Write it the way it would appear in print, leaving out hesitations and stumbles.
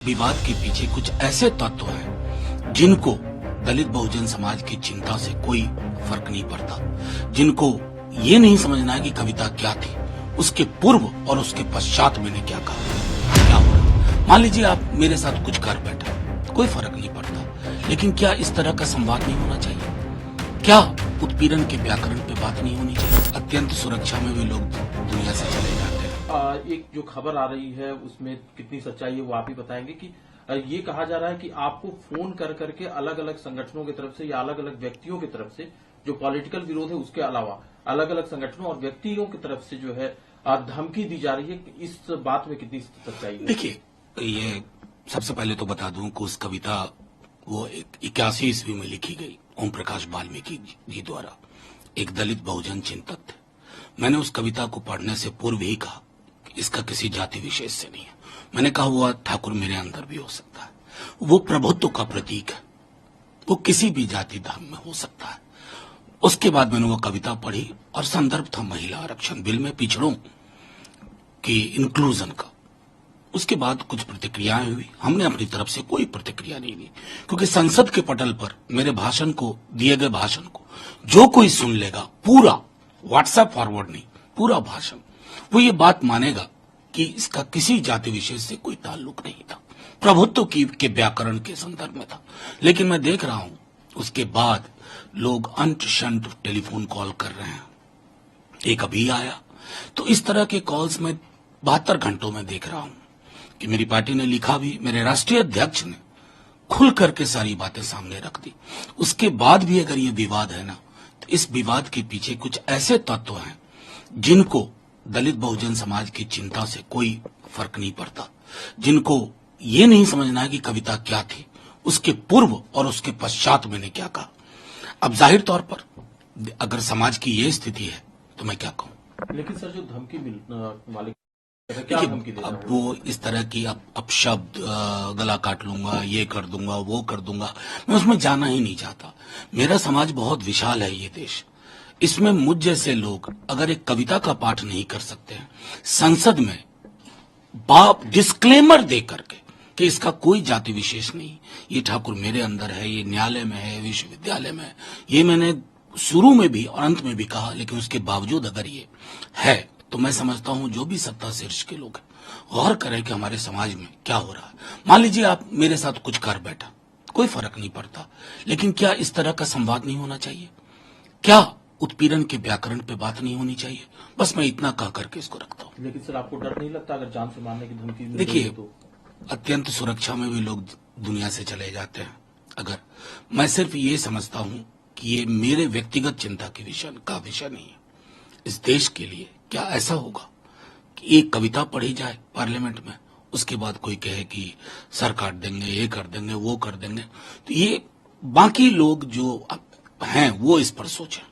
विवाद के पीछे कुछ ऐसे तत्व हैं जिनको दलित बहुजन समाज की चिंता से कोई फर्क नहीं पड़ता, जिनको ये नहीं समझना है कि कविता क्या थी, उसके पूर्व और उसके पश्चात मैंने क्या कहा, क्या हो रहा। मान लीजिए आप मेरे साथ कुछ कर बैठे, कोई फर्क नहीं पड़ता, लेकिन क्या इस तरह का संवाद नहीं होना चाहिए? क्या उत्पीड़न के व्याकरण पे बात नहीं होनी चाहिए? अत्यंत सुरक्षा में भी लोग दुनिया से चले जाते हैं। एक जो खबर आ रही है उसमें कितनी सच्चाई है वो आप ही बताएंगे कि ये कहा जा रहा है कि आपको फोन कर करके अलग अलग संगठनों की तरफ से या अलग अलग व्यक्तियों की तरफ से जो पॉलिटिकल विरोध है उसके अलावा अलग अलग संगठनों और व्यक्तियों की तरफ से जो है धमकी दी जा रही है। इस बात में कितनी सच्चाई है? देखिए, ये सबसे पहले तो बता दूं कि उस कविता वो 81 ईस्वी में लिखी गई ओम प्रकाश वाल्मीकि जी द्वारा, एक दलित बहुजन चिंतक थे। मैंने उस कविता को पढ़ने से पूर्व ही कहा कि इसका किसी जाति विशेष से नहीं है। मैंने कहा हुआ ठाकुर मेरे अंदर भी हो सकता है, वो प्रभुत्व का प्रतीक है, वो किसी भी जाति धर्म में हो सकता है। उसके बाद मैंने वो कविता पढ़ी और संदर्भ था महिला आरक्षण बिल में पिछड़ों की इंक्लूजन का। उसके बाद कुछ प्रतिक्रियाएं हुई, हमने अपनी तरफ से कोई प्रतिक्रिया नहीं दी, क्योंकि संसद के पटल पर मेरे भाषण को, दिए गए भाषण को जो कोई सुन लेगा, पूरा व्हाट्सएप फॉरवर्ड नहीं, पूरा भाषण, वो ये बात मानेगा कि इसका किसी जाति विशेष से कोई ताल्लुक नहीं था, प्रभुत्व के व्याकरण के संदर्भ में था। लेकिन मैं देख रहा हूं उसके बाद लोग अंत शंत टेलीफोन कॉल कर रहे हैं। एक अभी आया, तो इस तरह के कॉल्स में 72 घंटों में देख रहा हूं कि मेरी पार्टी ने लिखा भी, मेरे राष्ट्रीय अध्यक्ष ने खुल करके सारी बातें सामने रख दी। उसके बाद भी अगर ये विवाद है ना, तो इस विवाद के पीछे कुछ ऐसे तत्व हैं जिनको दलित बहुजन समाज की चिंता से कोई फर्क नहीं पड़ता, जिनको ये नहीं समझना है कि कविता क्या थी, उसके पूर्व और उसके पश्चात मैंने क्या कहा। अब जाहिर तौर पर अगर समाज की ये स्थिति है तो मैं क्या कहूं। लेकिन सर जो धमकी वाले क्या धमकी दे रहे हैं? अब वो इस तरह की अपशब्द, गला काट लूंगा, ये कर दूंगा, वो कर दूंगा, मैं उसमें जाना ही नहीं चाहता। मेरा समाज बहुत विशाल है, ये देश, इसमें मुझ जैसे लोग अगर एक कविता का पाठ नहीं कर सकते हैं संसद में बाप डिस्क्लेमर दे करके कि इसका कोई जाति विशेष नहीं, ये ठाकुर मेरे अंदर है, ये न्यायालय में है, विश्वविद्यालय में है, ये मैंने शुरू में भी और अंत में भी कहा, लेकिन उसके बावजूद अगर ये है तो मैं समझता हूं जो भी सत्ता शीर्ष के लोग हैं गौर करें कि हमारे समाज में क्या हो रहा है। मान लीजिए आप मेरे साथ कुछ कर बैठा, कोई फर्क नहीं पड़ता, लेकिन क्या इस तरह का संवाद नहीं होना चाहिए? क्या उत्पीड़न के व्याकरण पे बात नहीं होनी चाहिए? बस मैं इतना कह करके इसको रखता हूँ। लेकिन सर आपको डर नहीं लगता अगर जान से मारने की धमकी मिल देखिए, गई तो? अत्यंत सुरक्षा में भी लोग दुनिया से चले जाते हैं। अगर मैं सिर्फ ये समझता हूं कि ये मेरे व्यक्तिगत चिंता के विषय नहीं है। इस देश के लिए क्या ऐसा होगा कि एक कविता पढ़ी जाए पार्लियामेंट में, उसके बाद कोई कहे कि सर काट देंगे, ये कर देंगे, वो कर देंगे, तो ये बाकी लोग जो हैं वो इस पर सोचें।